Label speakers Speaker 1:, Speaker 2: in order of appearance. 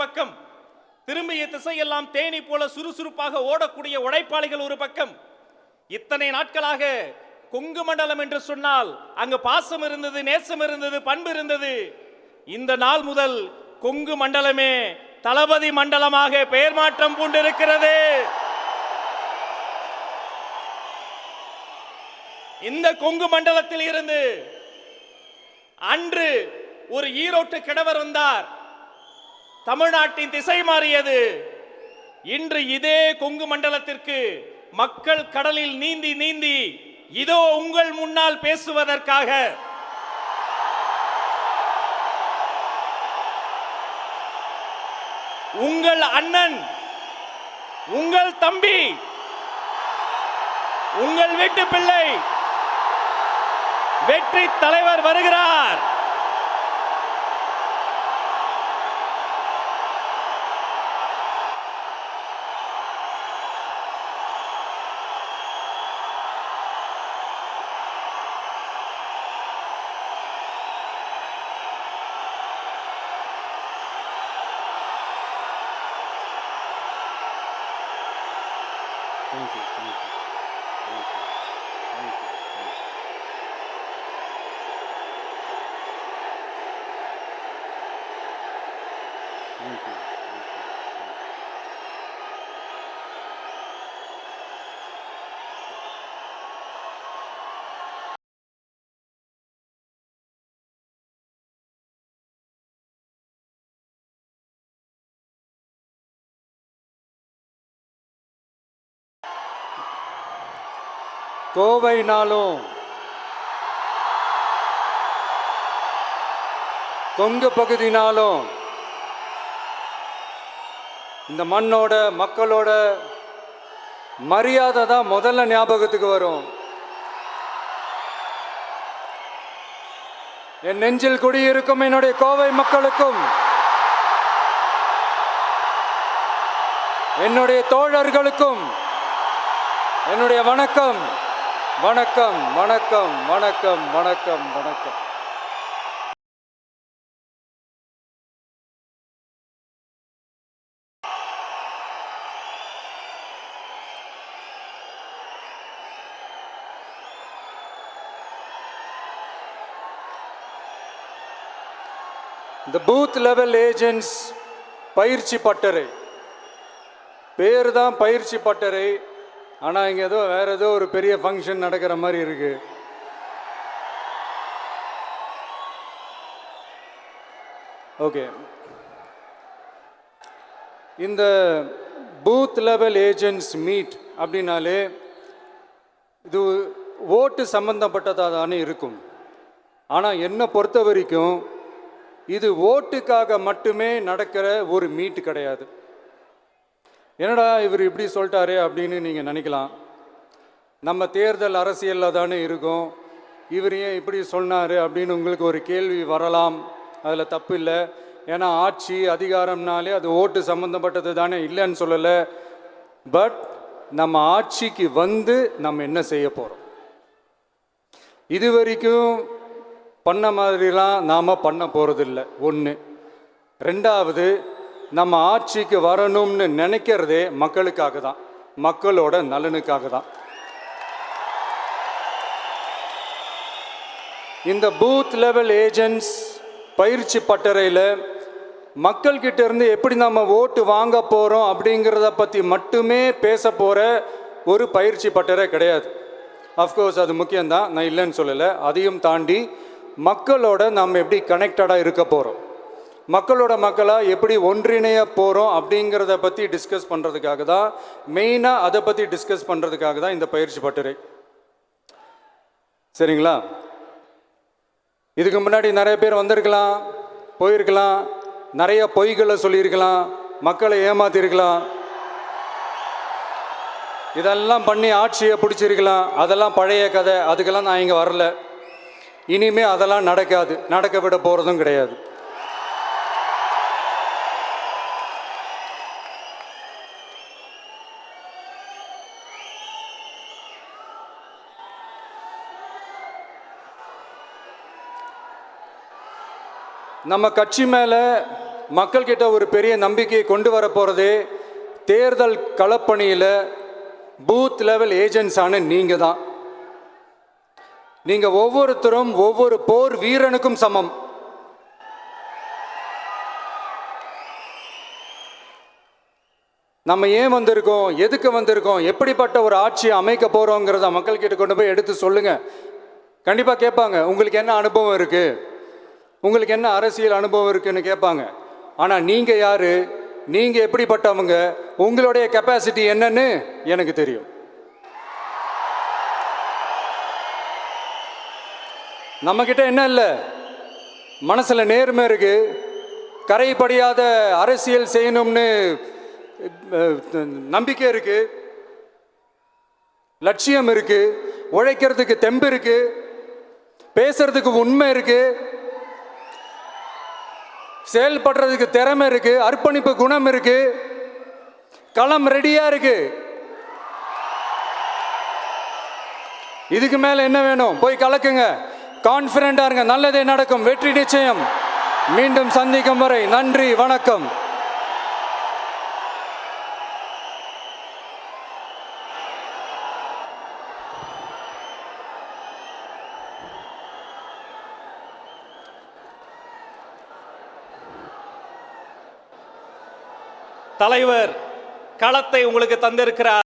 Speaker 1: பக்கம், திரும்பிய திசையெல்லாம் தேனி போல சுறுசுறுப்பாக ஓடக்கூடிய உழைப்பாளிகள் ஒரு பக்கம். இத்தனை நாட்களாக கொங்கு மண்டலம் என்று சொன்னால் அங்கு பாசம் இருந்தது, நேசம் இருந்தது, பண்பு இருந்தது. இந்த நாள் முதல் கொங்கு மண்டலமே தளபதி மண்டலமாக பெயர் மாற்றம் பூண்டிருக்கிறது. இந்த கொங்கு மண்டலத்தில் இருந்து அன்று ஒரு ஈரோட்டு கிழவர் வந்தார், தமிழ்நாட்டின் திசை மாறியது. இன்று இதே கொங்கு மண்டலத்திற்கு மக்கள் கடலில் நீந்தி நீந்தி இதோ உங்கள் முன்னால் பேசுவதற்காக உங்கள் அண்ணன், உங்கள் தம்பி, உங்கள் வீட்டு பிள்ளை வெற்றி தலைவர் வருகிறார்.
Speaker 2: Thank you. Thank you. Thank you. Thank you. Thank you. Thank you. கோவைனாலும் Kongu பகுதினாலும் இந்த மண்ணோட மக்களோட மரியாதை தான் முதல்ல ஞாபகத்துக்கு வரும். என் நெஞ்சில் குடியிருக்கும் என்னுடைய கோவை மக்களுக்கும் என்னுடைய தோழர்களுக்கும் என்னுடைய வணக்கம் வணக்கம் வணக்கம் வணக்கம் வணக்கம் வணக்கம். இந்த பூத் லெவல் ஏஜென்ட்ஸ் பயிற்சி பட்டறை பேர் தான் பயிற்சி பட்டறை. ஆனால் இங்கே ஏதோ வேற ஏதோ ஒரு பெரிய ஃபங்க்ஷன் நடக்கிற மாதிரி இருக்கு. ஓகே, இந்த பூத் லெவல் ஏஜென்ட்ஸ் மீட் அப்படின்னாலே இது ஓட்டு சம்பந்தப்பட்டதாக தானே இருக்கும். ஆனால் என்னை பொறுத்த வரைக்கும் இது ஓட்டுக்காக மட்டுமே நடக்கிற ஒரு மீட் கிடையாது. என்னடா இவர் இப்படி சொல்லிட்டாரு அப்படின்னு நீங்கள் நினைக்கலாம். நம்ம தேர்தல் அரசியலில் தானே இருக்கோம், இவர் ஏன் இப்படி சொன்னார் அப்படின்னு உங்களுக்கு ஒரு கேள்வி வரலாம். அதில் தப்பு இல்லை. ஏன்னா ஆட்சி அதிகாரம்னாலே அது ஓட்டு சம்மந்தப்பட்டது தானே, இல்லைன்னு சொல்லலை. பட் நம்ம ஆட்சிக்கு வந்து நம்ம என்ன செய்ய போகிறோம், இது வரைக்கும் பண்ண மாதிரிலாம் நாம் பண்ண போகிறதில்ல. ஒன்று. ரெண்டாவது, நம்ம ஆட்சிக்கு வரணும்னு நினைக்கிறதே மக்களுக்காக தான், மக்களோட நலனுக்காக தான். இந்த பூத் லெவல் ஏஜென்ட்ஸ் பயிற்சி பட்டறையில் மக்கள்கிட்ட இருந்து எப்படி நம்ம ஓட்டு வாங்க போகிறோம் அப்படிங்கிறத பற்றி மட்டுமே பேச போகிற ஒரு பயிற்சி பட்டறை கிடையாது. அஃப்கோர்ஸ் அது முக்கியம்தான், நான் இல்லைன்னு சொல்லலை. அதையும் தாண்டி மக்களோட நம்ம எப்படி கனெக்டடாக இருக்க போகிறோம், மக்களோட மக்களாக எப்படி ஒன்றிணைய போகிறோம் அப்படிங்கிறத பற்றி டிஸ்கஸ் பண்ணுறதுக்காக தான், மெயினாக அதை பற்றி டிஸ்கஸ் பண்ணுறதுக்காக தான் இந்த பயிற்சி பட்டறை. சரிங்களா? இதுக்கு முன்னாடி நிறைய பேர் வந்திருக்கலாம், போயிருக்கலாம், நிறைய பொய்களை சொல்லியிருக்கலாம், மக்களை ஏமாத்திருக்கலாம், இதெல்லாம் பண்ணி ஆட்சியை பிடிச்சிருக்கலாம். அதெல்லாம் பழைய கதை, அதுக்கெல்லாம் நான் இங்கே வரல. இனிமே அதெல்லாம் நடக்காது, நடக்க விட போகிறதும் கிடையாது. நம்ம கட்சி மேலே மக்கள்கிட்ட ஒரு பெரிய நம்பிக்கையை கொண்டு வர போகிறதே தேர்தல் களப்பணியில் பூத் லெவல் ஏஜென்ட்ஸான நீங்கள் தான். நீங்கள் ஒவ்வொருத்தரும் ஒவ்வொரு போர் வீரனுக்கும் சமம். நம்ம ஏன் வந்திருக்கோம், எதுக்கு வந்திருக்கோம், எப்படிப்பட்ட ஒரு ஆட்சியை அமைக்க போகிறோங்கிறத மக்கள்கிட்ட கொண்டு போய் எடுத்து சொல்லுங்கள். கண்டிப்பாக கேட்பாங்க, உங்களுக்கு என்ன அனுபவம் இருக்குது, உங்களுக்கு என்ன அரசியல் அனுபவம் இருக்குன்னு கேட்பாங்க. ஆனால் நீங்கள் யார், நீங்கள் எப்படிப்பட்டவங்க, உங்களுடைய கெப்பாசிட்டி என்னன்னு எனக்கு தெரியும். நம்மக்கிட்ட என்ன இல்லை, மனசில் நேர்மை இருக்குது, கரைப்படியாத அரசியல் செய்யணும்னு நம்பிக்கை இருக்கு, லட்சியம் இருக்கு, உழைக்கிறதுக்கு தெம்பு இருக்கு, பேசுறதுக்கு உண்மை இருக்கு, செயல்படுறதுக்கு திறமை இருக்கு, அர்ப்பணிப்பு குணம் இருக்கு, களம் ரெடியா இருக்கு. இதுக்கு மேல என்ன வேணும்? போய் கலக்குங்க, கான்பிடண்டா இருங்க, நல்லதே நடக்கும், வெற்றி நிச்சயம். மீண்டும் சந்திக்கும் வரை நன்றி, வணக்கம்.
Speaker 1: தலைவர் களத்தை உங்களுக்கு தந்திருக்கிறார்.